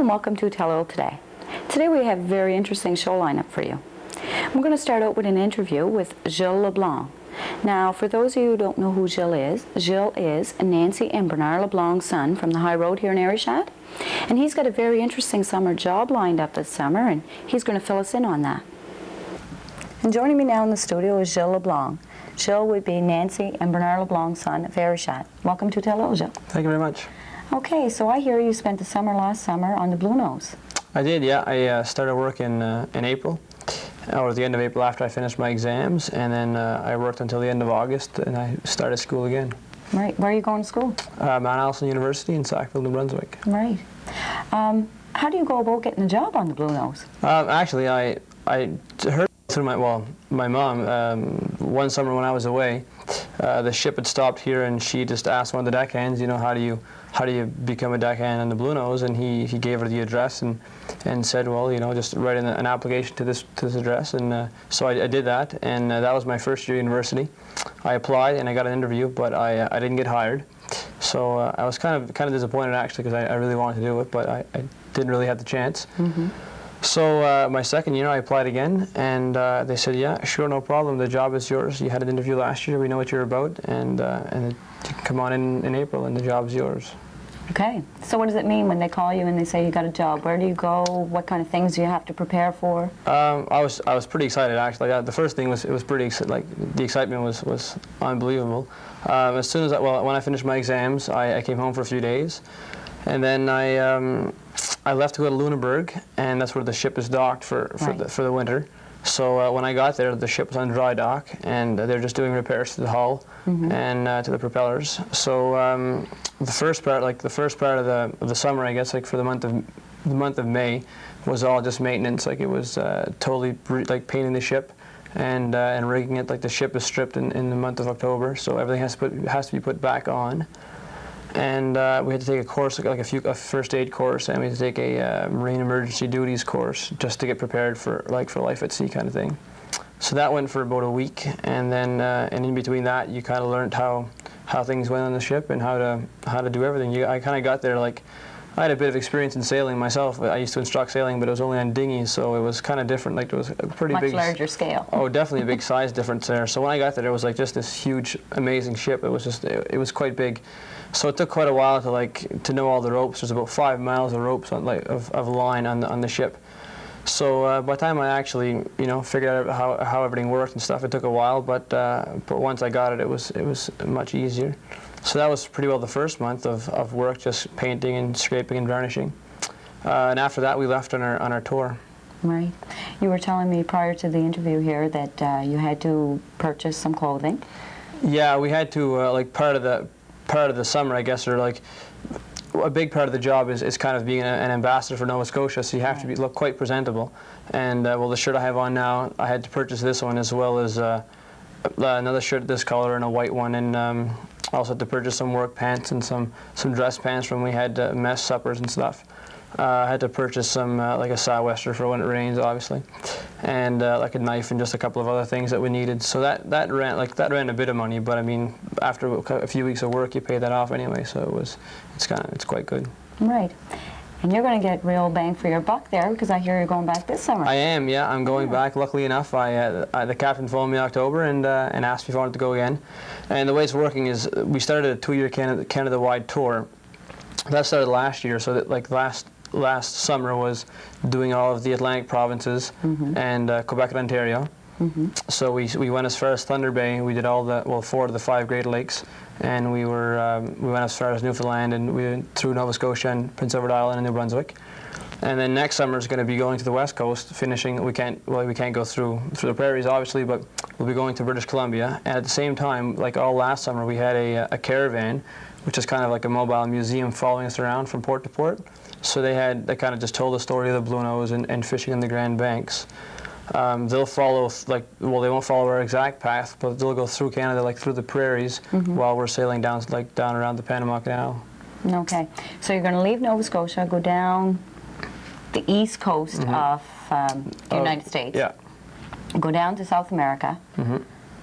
Welcome to Telile today. Today we have a very interesting show lineup for you. I'm going to start out with an interview with Gilles Leblanc. Now, for those of you who don't know who Gilles is Nancy and Bernard Leblanc's son from the High Road here in Arishat. And he's got a very interesting summer job lined up this summer, and he's going to fill us in on that. And joining me now in the studio is Gilles Leblanc. Gilles would be Nancy and Bernard Leblanc's son of Arishat. Welcome to Telile, Gilles. Thank you very much. Okay, so I hear you spent the summer last summer on the Blue Nose. I did, yeah. I started work in April, or the end of April after I finished my exams, and then I worked until the end of August, and I started school again. Right. Where are you going to school? Mount Aselin University in Sackville, New Brunswick. Right. How do you go about getting a job on the Blue Nose? Actually, I heard through my mom, one summer when I was away, the ship had stopped here, and she just asked one of the deckhands, you know, how do you become a deckhand on the Blue Nose? And he gave her the address and said, well, you know, just write in an application to this address. And so I did that, and that was my first year at university. I applied and I got an interview, but I didn't get hired. So I was kind of disappointed actually, because I really wanted to do it, but I didn't really have the chance. Mm-hmm. So my second year I applied again, and they said, yeah, sure, no problem, the job is yours. You had an interview last year, we know what you're about, and you can come on in April and the job's yours. Okay, so what does it mean when they call you and they say you got a job? Where do you go? What kind of things do you have to prepare for? I was pretty excited actually. The first thing was, it was pretty like the excitement was unbelievable. As soon as when I finished my exams, I came home for a few days, and then I left to go to Lunenburg, and that's where the ship is docked for the winter. So when I got there, the ship was on dry dock, and they're just doing repairs to the hull and to the propellers. So the first part of the summer, I guess, like for the month of May, was all just maintenance. Like it was totally like painting the ship and rigging it. Like the ship is stripped in the month of October, so everything has to be put back on. And we had to take a course, like a first aid course, and we had to take a marine emergency duties course just to get prepared for life at sea kind of thing. So that went for about a week, and then and in between that, you kind of learned how things went on the ship and how to do everything. I kind of got there like I had a bit of experience in sailing myself. I used to instruct sailing, but it was only on dinghies, so it was kind of different. Like it was a pretty big, much larger scale. Oh, definitely a big size difference there. So when I got there, it was like just this huge, amazing ship. It was just it was quite big. So it took quite a while to know all the ropes. There's about 5 miles of ropes of line on the ship. So by the time I actually figured out how everything worked and stuff, it took a while. But once I got it, it was much easier. So that was pretty well the first month of work, just painting and scraping and varnishing. And after that, we left on our tour. Right. You were telling me prior to the interview here that you had to purchase some clothing. Yeah, we had to like part of the summer, I guess, or like a big part of the job is kind of being an ambassador for Nova Scotia, so you have to look quite presentable. And well, the shirt I have on now, I had to purchase this one as well as another shirt this color and a white one, and I also had to purchase some work pants and some dress pants when we had mess suppers and stuff. I had to purchase some like a sou'wester for when it rains, obviously, and like a knife and just a couple of other things that we needed. So that ran a bit of money, but I mean, after a few weeks of work, you pay that off anyway. So it's quite good. Right. And you're going to get real bang for your buck there, because I hear you're going back this summer. I am, yeah. I'm going back. Luckily enough, the captain phoned me in October and asked me if I wanted to go again. And the way it's working is we started a 2-year Canada-wide tour. That started last year, so that like last summer was doing all of the Atlantic provinces and Quebec and Ontario. So we went as far as Thunder Bay. We did all 4 of the 5 Great Lakes, and we went as far as Newfoundland, and we went through Nova Scotia and Prince Edward Island and New Brunswick. And then next summer is going to be going to the West Coast, finishing. We can't go through the prairies, obviously, but we'll be going to British Columbia. And at the same time, like all last summer, we had a caravan, which is kind of like a mobile museum following us around from port to port. So they kind of just told the story of the Blue Nose and fishing in the Grand Banks. They'll follow, like, well, they won't follow our exact path, but they'll go through Canada, like through the prairies, while we're sailing down, like down around the Panama Canal. Okay, so you're going to leave Nova Scotia, go down the east coast of the United States. Yeah. Go down to South America.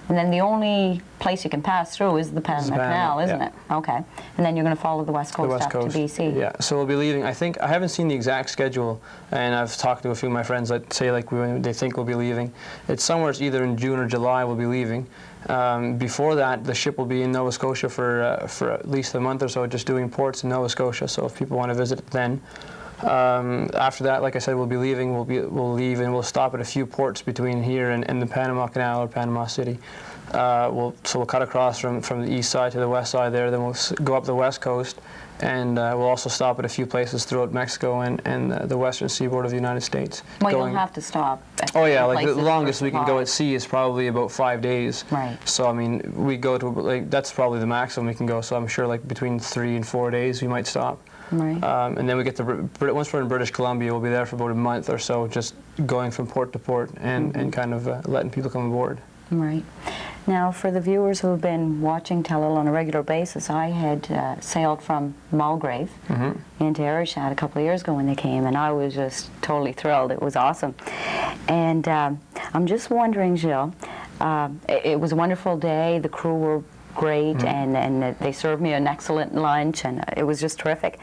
And then the only place you can pass through is the Panama Canal, isn't it? Okay. And then you're going to follow the west coast up to BC. Yeah. So we'll be leaving. I think I haven't seen the exact schedule, and I've talked to a few of my friends that say like they think we'll be leaving. It's somewhere either in June or July we'll be leaving. Before that, the ship will be in Nova Scotia for at least a month or so, just doing ports in Nova Scotia. So if people want to visit it then. After that, like I said, we'll be leaving. We'll leave and we'll stop at a few ports between here and the Panama Canal or Panama City. So we'll cut across from the east side to the west side there. Then we'll go up the west coast, and we'll also stop at a few places throughout Mexico and the western seaboard of the United States. Well, you'll have to stop. Oh yeah, like the longest we can go at sea is probably about 5 days. Right. So I mean, we go to like that's probably the maximum we can go. So I'm sure like between 3 and 4 days we might stop. Right. And then we get to once we're in British Columbia, we'll be there for about a month or so, just going from port to port and kind of letting people come aboard. Right. Now, for the viewers who have been watching Telile on a regular basis, I had sailed from Mulgrave into Arishat a couple of years ago when they came, and I was just totally thrilled. It was awesome. And I'm just wondering, Gilles, it was a wonderful day. The crew were great, and they served me an excellent lunch, and it was just terrific.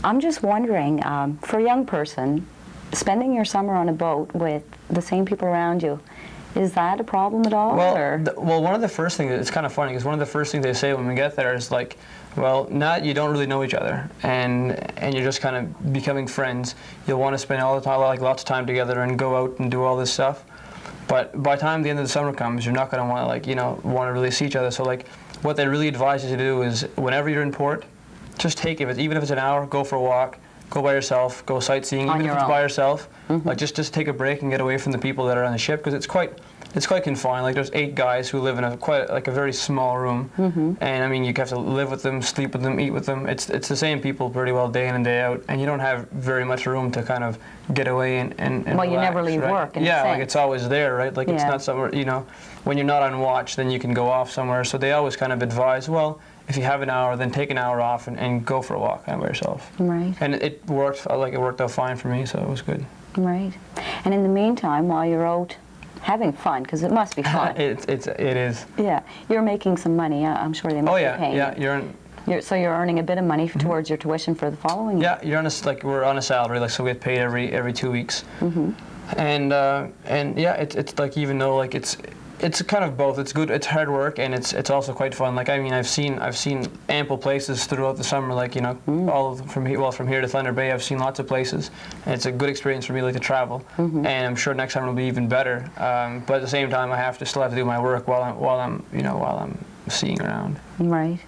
I'm just wondering, for a young person, spending your summer on a boat with the same people around you, is that a problem at all? Well, one of the first things, it's kind of funny, because one of the first things they say when we get there is like, well, now you don't really know each other, and you're just kind of becoming friends. You'll want to spend all the time, like lots of time together and go out and do all this stuff. But by the time the end of the summer comes, you're not going to want to, like, want to really see each other. So, like, what they really advise you to do is, whenever you're in port, just take it. Even if it's an hour, go for a walk, go by yourself, go sightseeing. Even if it's by yourself, like just take a break and get away from the people that are on the ship, because it's quite confined. Like, there's 8 guys who live in a very small room, and I mean, you have to live with them, sleep with them, eat with them. It's the same people pretty well day in and day out, and you don't have very much room to kind of get away and well, relax, you never leave work. Yeah, like it's always there, right? Like it's not somewhere, when you're not on watch, then you can go off somewhere. So they always kind of advise, well, if you have an hour, then take an hour off and go for a walk by yourself. Right. And it worked. It worked out fine for me, so it was good. Right. And in the meantime, while you're out having fun, because it must be fun. It is. Yeah, you're making some money. I'm sure they must be paying. So you're earning a bit of money towards your tuition for the following year. Yeah, we're on a salary, so we get paid every 2 weeks. And yeah, it's like, even though like it's kind of both. It's good. It's hard work, and it's also quite fun. Like, I mean, I've seen ample places throughout the summer. Like, all from here to Thunder Bay, I've seen lots of places, and it's a good experience for me, like, to travel. And I'm sure next summer will be even better. But at the same time, I still have to do my work while I'm seeing around. Right.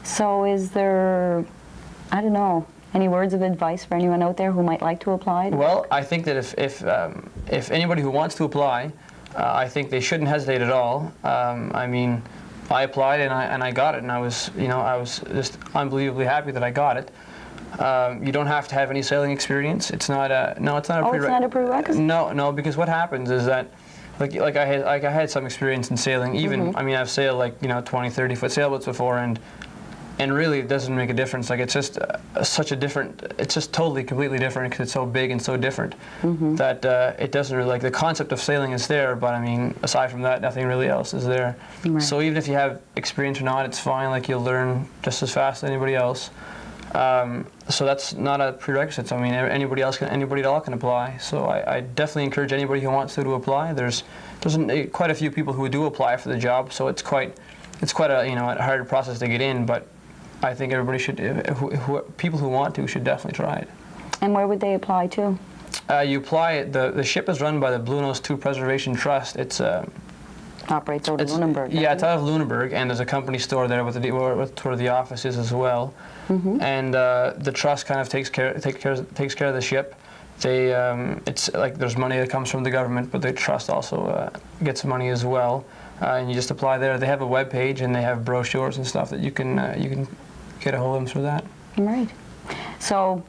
So, is there, I don't know, any words of advice for anyone out there who might like to apply? Well, I think that if anybody who wants to apply, I think they shouldn't hesitate at all. I mean, I applied and I got it, and I was just unbelievably happy that I got it. You don't have to have any sailing experience. It's not a it's not a prerequisite? No, because what happens is that, like I had some experience in sailing. Even I mean, I've sailed like 20, 30 foot sailboats before, and really it doesn't make a difference. Like, it's just it's just totally, completely different, because it's so big and so different that it doesn't really, like, the concept of sailing is there, but I mean, aside from that, nothing really else is there. Right. So even if you have experience or not, it's fine. Like, you'll learn just as fast as anybody else. So that's not a prerequisite. I mean, anybody at all can apply. So I definitely encourage anybody who wants to apply. There's quite a few people who do apply for the job, so it's quite a a hard process to get in, but I think everybody should, people who want to, should definitely try it. And where would they apply to? You apply, the ship is run by the Blue Nose 2 Preservation Trust. It's operates out of Lunenburg. Yeah, it's out of Lunenburg, and there's a company store there where the office is as well. And the trust kind of takes care of the ship. They it's like there's money that comes from the government, but the trust also gets money as well. And you just apply there. They have a web page, and they have brochures and stuff that you can get a hold of them through that. Right. So,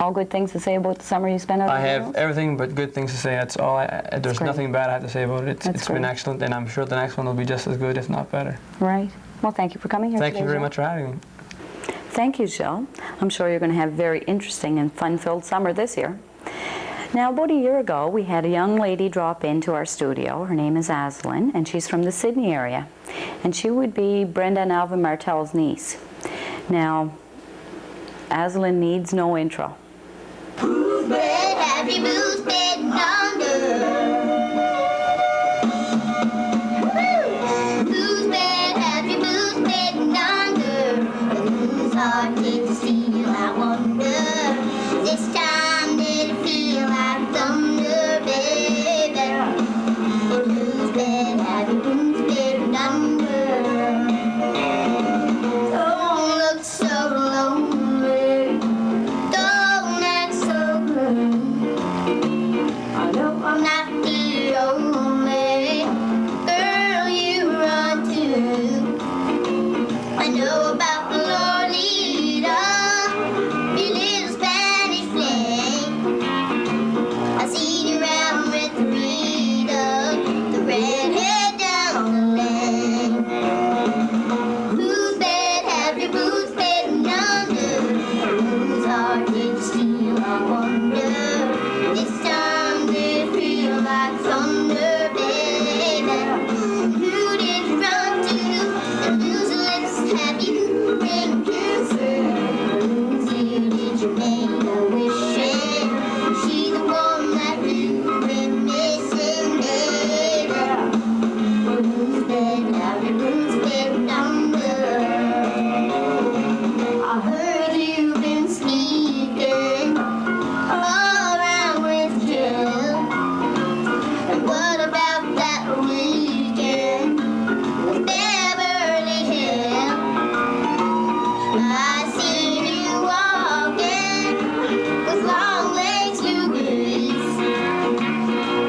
All good things to say about the summer you spent out I of the have house? everything but good things to say. That's all. There's great. nothing bad I have to say about it. That's It's been great. excellent, and I'm sure the next one will be just as good, if not better. Right. Well, thank you for coming here Thank today, you very Gilles. much for having me. Thank you, Gilles. I'm sure you're going to have a very interesting and fun-filled summer this year. Now, about a year ago, we had a young lady drop into our studio. Her name is Aselin, and she's from the Sydney area. And she would be Brenda and Alvin Martel's niece. Now, Aselin needs no intro. Whose bed have you moved bed under? Whose bed have you moved bed under? Whose heart did you steal, I wonder? This time did it feel like thunder, baby? Whose bed have you moved bed under? Don't look so lonely. Don't act so blue. I know I'm not the only girl you run to. I know about Lolita, your little Spanish fling. I seen you around with Rita, the redhead down the lane. Whose bed have your boots been under? Whose heart did you steal, I wonder? This time did it feel like thunder, baby? Who did you run to? And whose lips have you been kissing? Whose ear did you make a wish in? She's the one that you've been missing, baby. Whose bed have your boots been under? I heard you've been sneaking around with Gilles. And what about that weekend with Beverly Hills? I seen you walking with long legs, Louise.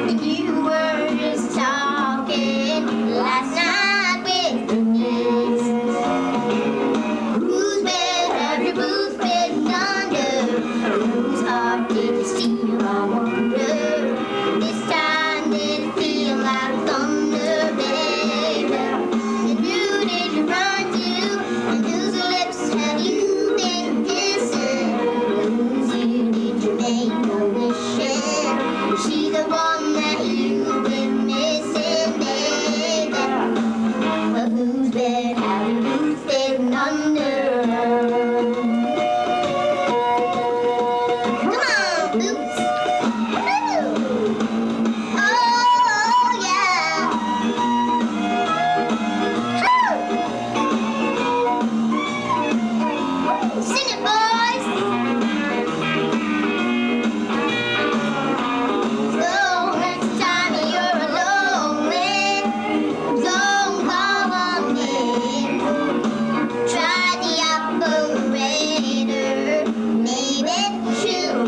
And you were just talking last night with Denise. Whose bed have your boots been under? Whose heart did you steal, I wonder? This time did it feel like thunder, baby? And who did you run to? And whose lips have you been kissing? Whose ear did you make a wish in? She's the one that you've been missing, baby. But whose bed have your boots been under? Come on, boots. Woo! Oh, yeah. Woo! Sing it, boys. So next time you're lonely, don't call on me. Try the operator, maybe she'll.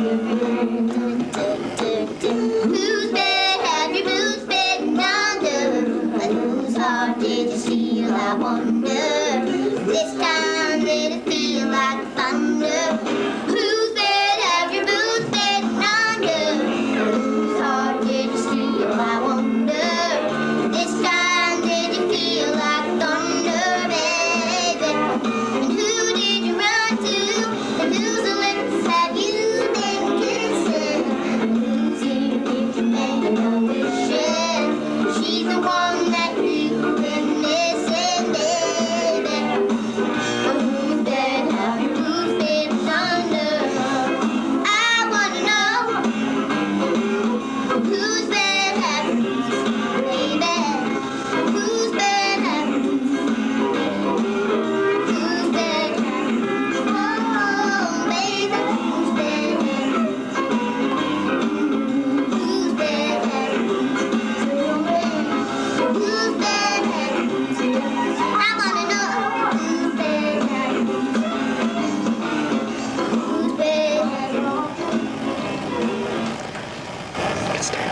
Whose bed have your boots been under? And whose heart did you steal, I wonder? This time did it feel like thunder? Whose bed have your boots been under? Whose heart did you steal, I wonder? This time did it feel like thunder, baby? And who did you run to? And whose lips have you been kissing? Whose ear did you make a wish in? She's the one that you've been missing, baby. But whose bed have your boots been under? I wanna know. Whose bed have your boots, baby? Whose bed have your boots? Whose bed have your boots? Oh, baby, whose bed have your boots? Whose bed have your boots? Whose bed have your boots? I wanna know. Whose bed have your boots? Whose bed have your boots?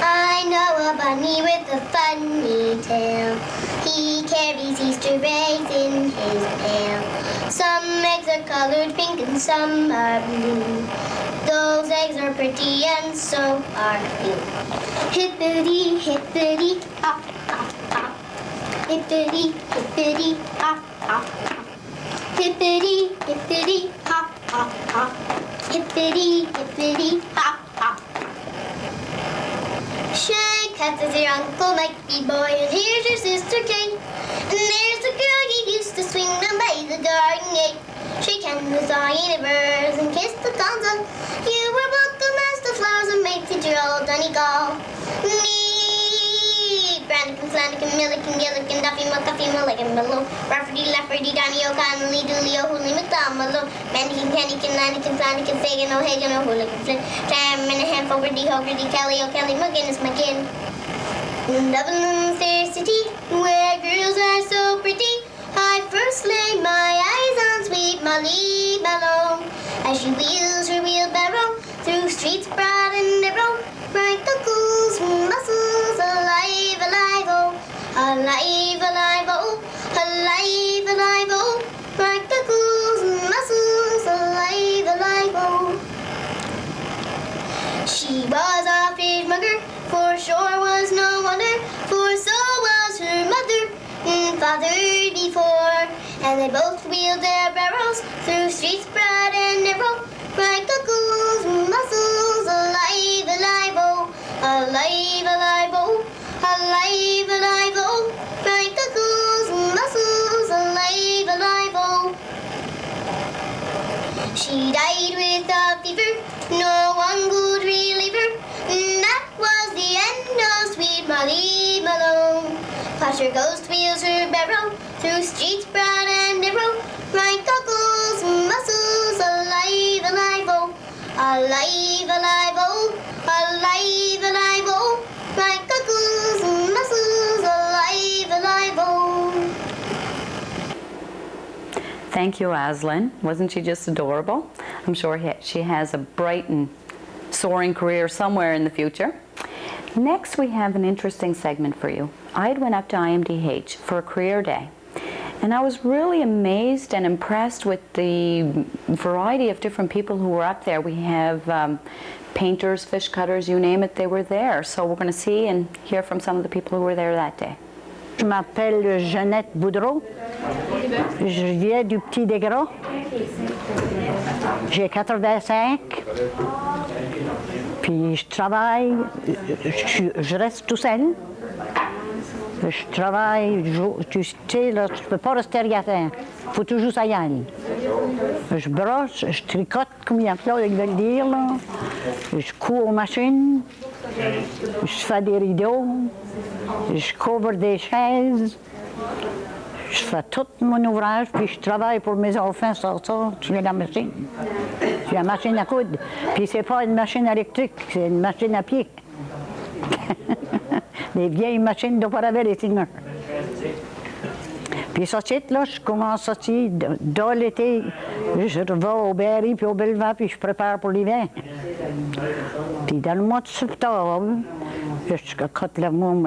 I know a bunny with a funny tail. He carries Easter eggs in his pail. Some Some eggs are colored pink and some are blue. Those eggs are pretty and so are you. Hippity, hippity, hop, hop, hop. Hippity, hippity, hop, hop, hop. Hippity, hippity, hop, hop, hop. Hippity, hippity, hop, hop. Shake hands with your Uncle Mikey boy, and here's your sister Kate. And there's the girl you used to swing down by the garden gate. Shake hands with all your neighbors and kiss the thumbs up. You were welcome as the flowers are made to your old Donegal. Me, Brannigan, Flanagan, Milligan, Gilligan, Duffy, McCuffy, Mulligan, Malone, Rafferty, Lafferty, Donny, O'Connelly, Dooley, O'Hooley, McDonald, Mannigan, Kennigan, Lannigan, Flanagan, Fagan, O'Hagan, O'Hooligan, Flynn, Tam, Minahan, Fogarty, Hogarty, Kelly, O'Kelly, McGinnis, McGinn. In Dublin, fair city, where girls are so pretty, I first laid my eyes on sweet Molly Malone. As she wheels her wheelbarrow through streets broad and narrow, bright cockles, mussels, alive, alive, oh, alive, alive, oh, alive, alive, oh, bright cockles, mussels, alive, alive, oh. She was a fishmonger, for sure was no wonder, for so was her mother and father before. And they both wheeled their barrows through streets broad and narrow, bright cockles, mussels, alive, alive, oh, alive, alive, oh, alive, alive, oh, bright cockles, mussels, alive, alive, oh. She died with a fever, no one could relieve her, and that was the end of sweet Molly Malone. Flash her ghost wheels her barrow through streets broad and narrow, bright cockles, mussels, alive, alive, oh, alive, alive, oh, alive, alive, oh, bright cockles, mussels, alive, alive, oh. Thank you, Aselin. Wasn't she just adorable? I'm sure she has a bright and soaring career somewhere in the future. Next, we have an interesting segment for you. I went up to IMDH for a career day, and I was really amazed and impressed with the variety of different people who were up there. We have painters, fish cutters, you name it, they were there. So we're going to see and hear from some of the people who were there that day. Je m'appelle Jeannette Boudreau. Je viens du Petit Dégras. J'ai 85. Puis je travaille, je reste tout seul. Je travaille, tu sais, là, je ne peux pas rester rien faire. Il faut toujours ça y aller. Je brosse, je tricote, comme il y a là, ils veulent dire, là. Je couds aux machines. Je fais des rideaux. Je couvre des chaises. Je fais tout mon ouvrage, puis je travaille pour mes enfants sur ça, sur la machine. J'ai la machine à coudre. Puis c'est pas une machine électrique, c'est une machine à pied. Des vieilles machines de paravel et Singer. Puis ça, là, je commence aussi, dans l'été, je vais au Berry puis au Belvent, puis je prépare pour l'hiver. Puis dans le mois de septembre,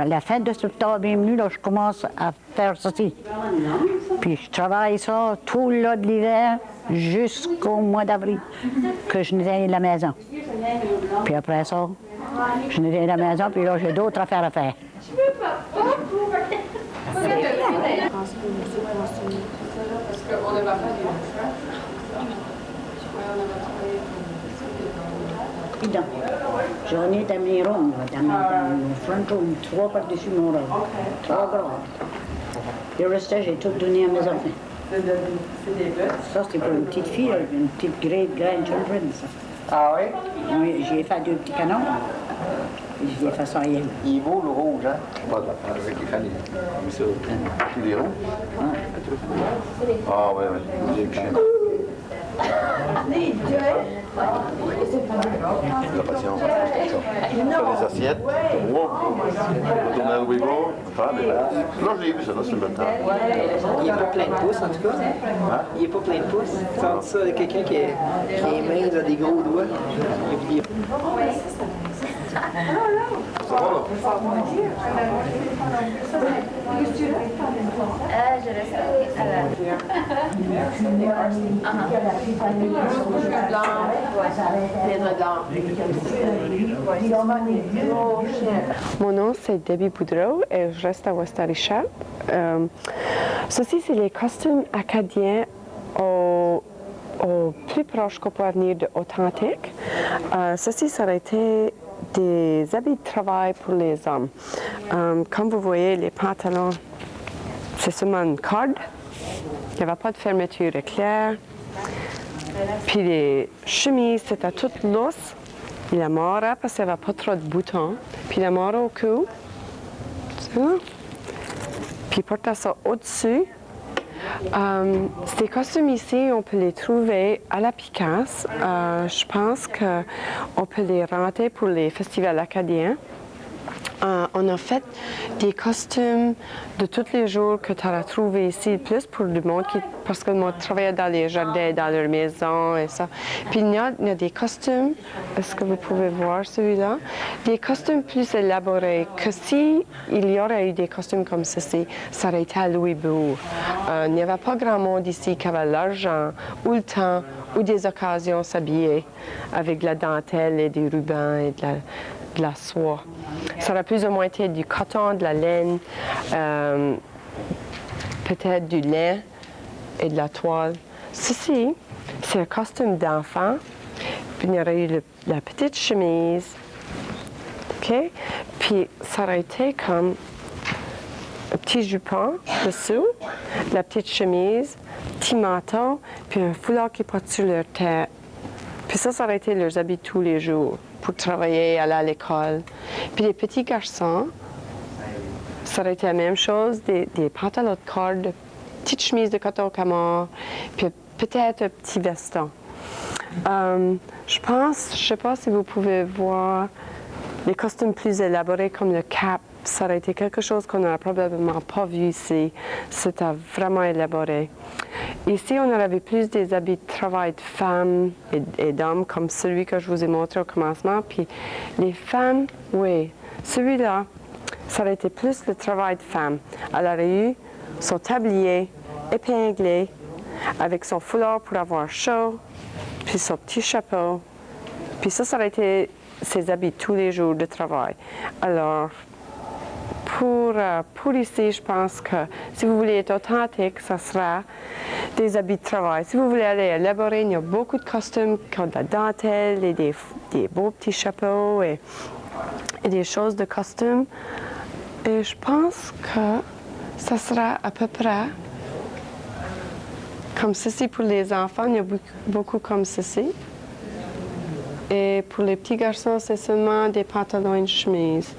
la fin de septembre est venue, là, je commence à faire ceci. Puis je travaille ça tout le long de l'hiver jusqu'au mois d'avril, que je nettoie la maison. Puis après ça, je nettoie la maison, puis là, j'ai d'autres affaires à faire. J'en ai dans mes rooms, dans mon front room, 3 par-dessus mon room, 3 grands. Le reste, j'ai tout donné à mes enfants. Ça, c'est pour une petite fille, une petite grandchildren, ça. Ah oui? Oui, j'ai fait 2 petits canons. J'ai fait ça hier. Il est beau le rouge, hein? Pas de la part avec les familles. Comme ça. Tous les rouges? Ah oui, oui. J'ai le chien. La patience. Ça. Les assiettes. Wow. Tourner le wiggle. Faire des bases. Là, j'ai vu ça, là, sur le temps. Il n'est pas plein de pouces, en tout cas. Hein? Il n'est pas plein de pouces. Tu sens ça de quelqu'un qui est mince, a des gros doigts. Je reste à Mon nom, c'est Debbie Boudreau et je reste à West Arisha. Ceci, c'est les costumes acadiens au plus proche qu'on peut venir de authentique. Ceci, ça aurait été des habits de travail pour les hommes. Comme vous voyez, les pantalons, c'est seulement une corde. Il n'y avait pas de fermeture éclair. Puis les chemises, c'était toute lousse. Il a mort parce qu'il n'y avait pas trop de boutons. Puis il a mort au cou. Ça. Puis il portait ça au-dessus. Ces costumes ici, on peut les trouver à la Picasse. Je pense qu'on peut les renter pour les festivals acadiens. On a fait des costumes de tous les jours que tu auras trouvé ici, plus pour le monde parce que le monde travaillait dans les jardins, dans leur maison et ça. Puis il y a des costumes, est-ce que vous pouvez voir celui-là? Des costumes plus élaborés que si il y aurait eu des costumes comme ceci, ça aurait été à Louis Bou. Il n'y avait pas grand monde ici qui avait l'argent ou le temps ou des occasions à s'habiller avec de la dentelle et des rubans et de la soie. Ça aurait plus ou moins été du coton, de la laine, peut-être du lin et de la toile. Ceci, c'est un costume d'enfant. Puis il y aurait eu la petite chemise. OK? Puis ça aurait été comme un petit jupon dessous, la petite chemise, petit manteau, puis un foulard qui porte sur leur tête. Puis ça aurait été leurs habits tous les jours pour travailler, aller à l'école. Puis les petits garçons, ça aurait été la même chose, des pantalons de corde, petites chemises de coton camard, puis peut-être un petit veston. Je sais pas si vous pouvez voir les costumes plus élaborés comme le cap. Ça aurait été quelque chose qu'on n'aurait probablement pas vu ici. C'était vraiment élaboré. Ici, on aurait vu plus des habits de travail de femmes et d'hommes, comme celui que je vous ai montré au commencement. Puis les femmes, oui, celui-là, ça aurait été plus le travail de femme. Elle aurait eu son tablier épinglé, avec son foulard pour avoir chaud, puis son petit chapeau. Puis ça aurait été ses habits tous les jours de travail. Alors, pour ici, je pense que si vous voulez être authentique, ça sera des habits de travail. Si vous voulez aller élaborer, il y a beaucoup de costumes qui ont de la dentelle et des beaux petits chapeaux et des choses de costume. Et je pense que ça sera à peu près comme ceci pour les enfants. Il y a beaucoup comme ceci. Et pour les petits garçons, c'est seulement des pantalons et une chemise.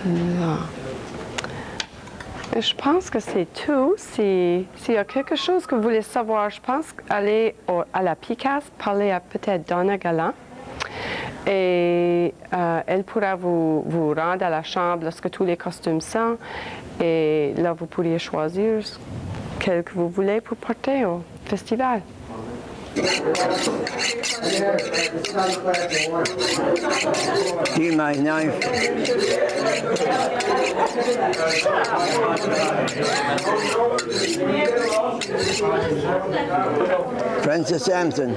Là. Et je pense que c'est tout. S'il y a quelque chose que vous voulez savoir, je pense aller à la Picasse, parler à peut-être Donna Galland. Et elle pourra vous rendre à la chambre lorsque tous les costumes sont. Et là, vous pourriez choisir quel que vous voulez pour porter au festival. See my knife. Francis Sampson.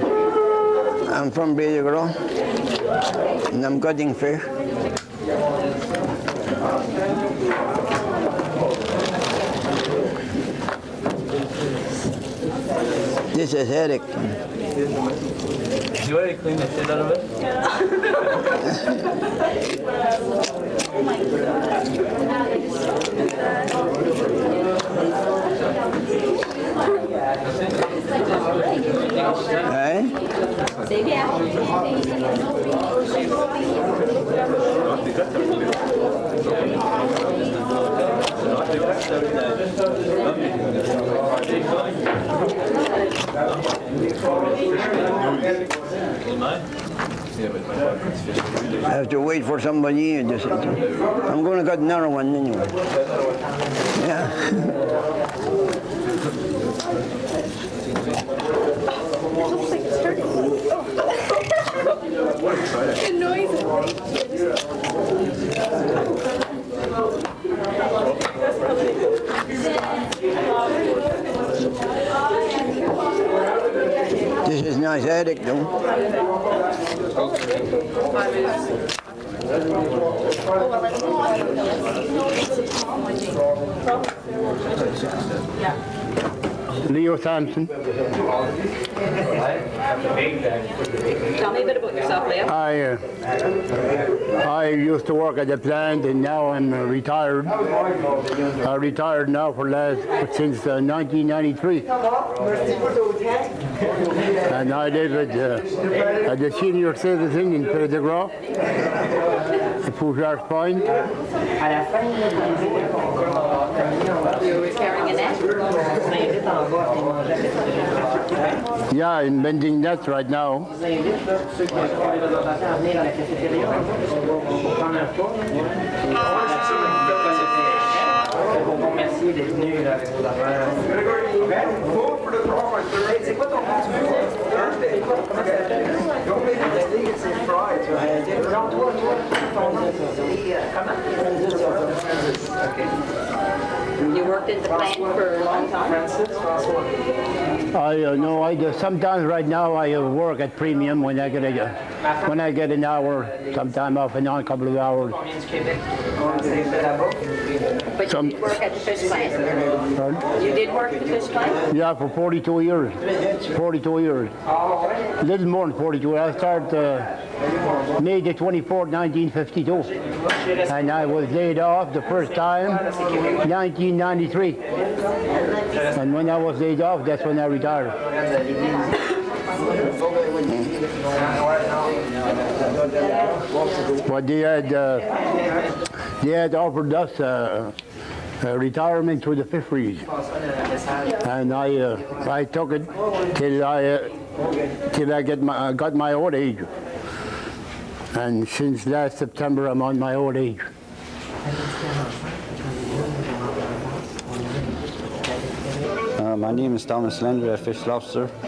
I'm from Bailey and I'm cutting fish. This is Eric. You already cleaned the shit out of it? Hey? I have to wait for somebody. I'm going to get another one anyway. Yeah. This is nice attic, though. Leo Thompson. Tell me a bit about yourself, Leo. I used to work at the plant, and now I'm retired. I retired now since 1993. And I live at the senior citizen in Pays de Gras, at Fougères Point. You're carrying a net? Yeah, I'm bending nets right now. Merci d'être venu avec vos affaires. C'est quoi ton nom? You worked in the plant for a long time? Sometimes right now I work at premium when I get an hour, sometime off and on, a couple of hours. But you did work at the fish plant? Pardon? You did work at the fish plant? Yeah, for 42 years. 42 years. A little more than 42. I started May the 24th, 1952. And I was laid off the first time, 1993. And when I was laid off, that's when I retired. But they had offered us retirement through the fisheries, and I took it till I got my old age. And since last September, I'm on my old age. My name is Thomas Lender. I fish lobster. I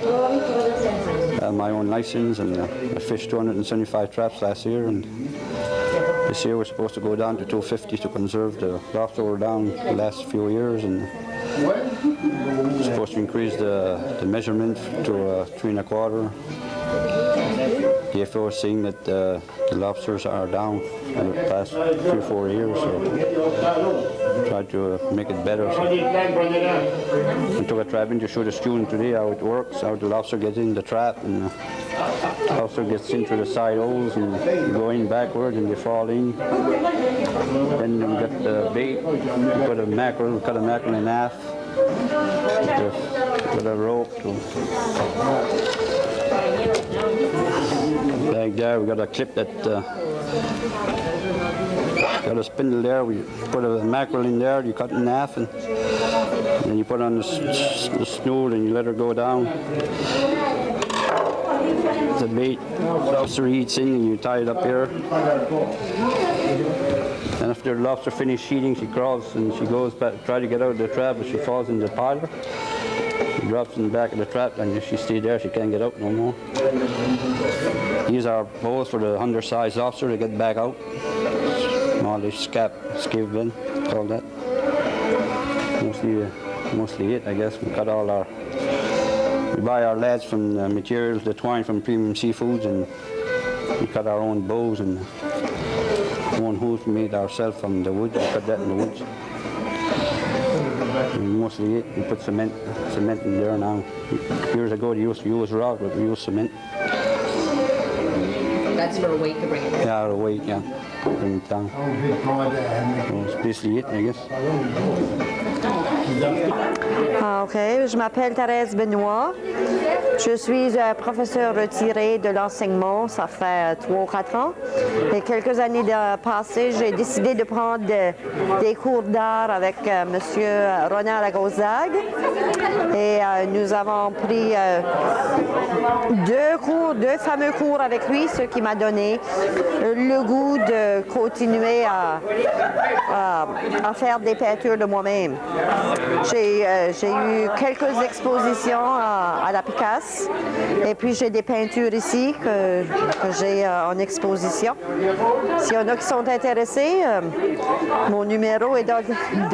have my own license, and I fished 275 traps last year. And this year we're supposed to go down to 250 to conserve the lobster. We're down the last few years, and we're supposed to increase the measurement to 3 1/4. The FO is saying that the lobsters are down in the past 3 or 4 years, so try to make it better. So I took a trap in to show the student today how it works, how the lobster gets in the trap, and the lobster gets into the side holes and go in backward and they fall in. Then we got the bait, we cut a mackerel in half with a rope. Like there, we got a clip that got a spindle there. We put a mackerel in there, you cut it in half, and then you put on the snood and you let her go down. The bait, lobster eats in, and you tie it up here. And after the lobster finishes eating, she crawls and she goes back, try to get out of the trap, but she falls in the pile. She drops in the back of the trap, and if she stays there, she can't get out no more. These are bows for the undersized lobster to get back out. All this scave bin, all that. Mostly it, I guess. We buy our lads from the materials, the twine from Premium Seafoods, and we cut our own bows and own hoops we made ourselves from the wood. We cut that in the woods. And mostly it. We put cement in there now. Years ago they used to use rock, but we use cement. That's for a weight to bring it down? Yeah, a weight, yeah. Bring it down. So it's basically it, I guess. OK, je m'appelle Thérèse Benoît. Je suis professeure retirée de l'enseignement, ça fait 3 ou 4 ans. Et quelques années passées, j'ai décidé de prendre des cours d'art avec M. Ronald Lagauzague. Et nous avons pris 2 fameux cours avec lui, ce qui m'a donné le goût de continuer à faire des peintures de moi-même. J'ai eu quelques expositions à la Picasse. Et puis j'ai des peintures ici que j'ai en exposition. S'il y en a qui sont intéressés, mon numéro est dans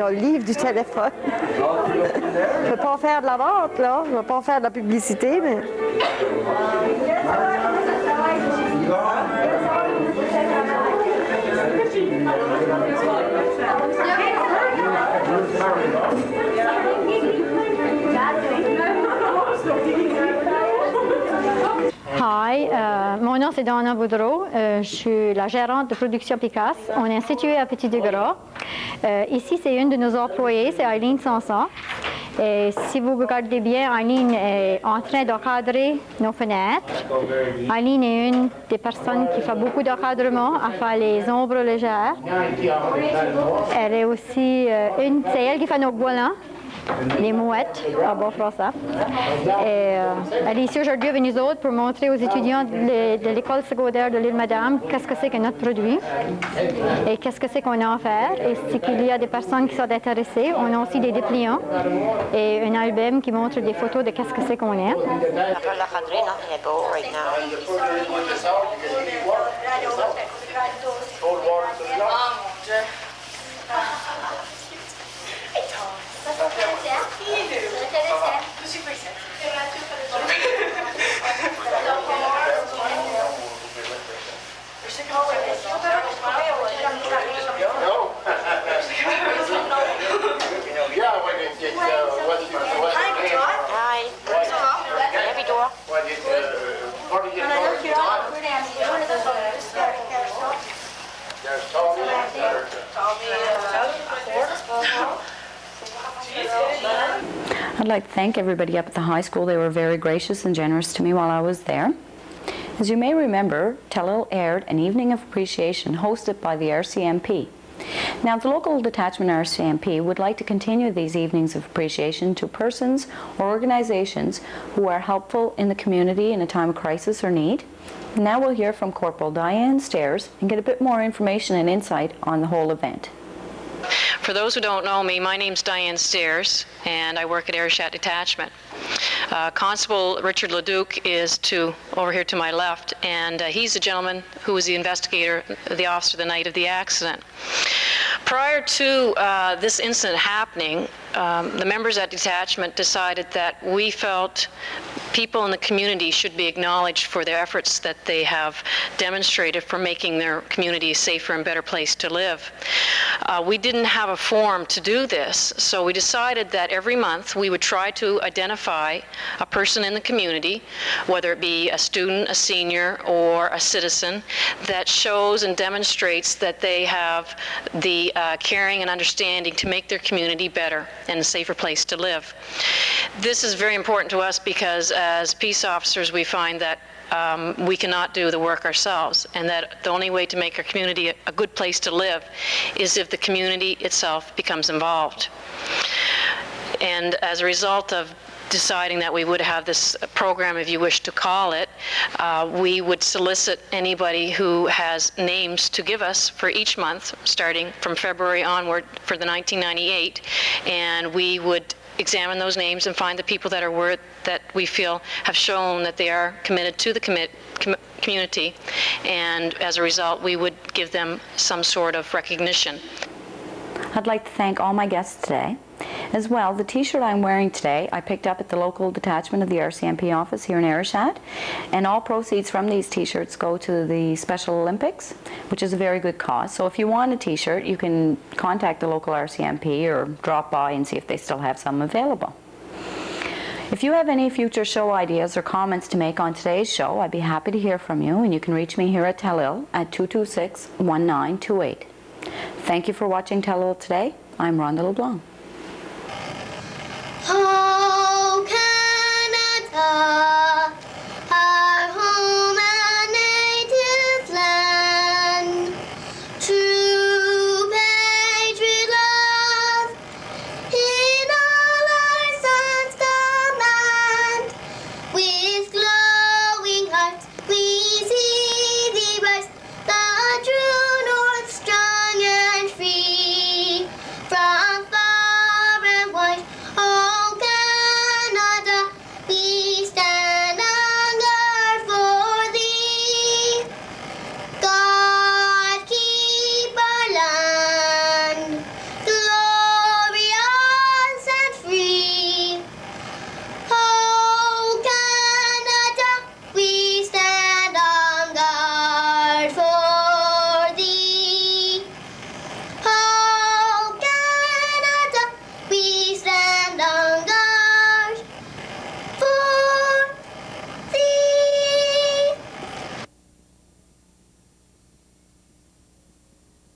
le livre du téléphone. Je ne peux pas faire de la vente, là. Je ne vais pas faire de la publicité, mais... Hi, mon nom c'est Donna Boudreau. Je suis la gérante de production Picasse. On est situé à Petit-Degras. Ici, c'est une de nos employées, c'est Aselin Sanson. Et si vous regardez bien, Aselin est en train d'encadrer nos fenêtres. Aselin est une des personnes qui fait beaucoup d'encadrement à faire les ombres légères. Elle est aussi c'est elle qui fait nos goélands, les mouettes, en bon français. Et elle est ici aujourd'hui avec nous autres pour montrer aux étudiants de l'école secondaire de l'île Madame qu'est-ce que c'est que notre produit et qu'est-ce que c'est qu'on a à faire. Et si il y a des personnes qui sont intéressées, on a aussi des dépliants et un album qui montre des photos de qu'est-ce que c'est qu'on est. I'd like to thank everybody up at the high school. They were very gracious and generous to me while I was there. As you may remember, Telile aired an evening of appreciation hosted by the RCMP. Now, the local detachment RCMP would like to continue these evenings of appreciation to persons or organizations who are helpful in the community in a time of crisis or need. Now we'll hear from Corporal Dianne Stairs and get a bit more information and insight on the whole event. For those who don't know me, my name's Dianne Stairs, and I work at Ayrshire Detachment. Constable Richard Leduc is over here to my left, and he's the gentleman who was the investigator, the officer the night of the accident. Prior to this incident happening, the members at detachment decided that we felt people in the community should be acknowledged for their efforts that they have demonstrated for making their community a safer and better place to live. We didn't have a forum to do this, so we decided that every month we would try to identify a person in the community, whether it be a student, a senior, or a citizen, that shows and demonstrates that they have the caring and understanding to make their community better and a safer place to live. This is very important to us because as peace officers we find that we cannot do the work ourselves, and that the only way to make our community a good place to live is if the community itself becomes involved. And as a result of deciding that we would have this program, if you wish to call it, we would solicit anybody who has names to give us for each month, starting from February onward for the 1998, and we would examine those names and find the people that are that we feel have shown that they are committed to the community, and as a result we would give them some sort of recognition. I'd like to thank all my guests today. As well, the t-shirt I'm wearing today I picked up at the local detachment of the RCMP office here in Ayrshire, and all proceeds from these t-shirts go to the Special Olympics, which is a very good cause. So if you want a t-shirt, you can contact the local RCMP or drop by and see if they still have some available. If you have any future show ideas or comments to make on today's show, I'd be happy to hear from you, and you can reach me here at Telile at 226-1928. Thank you for watching Telile today. I'm Rhonda Leblanc.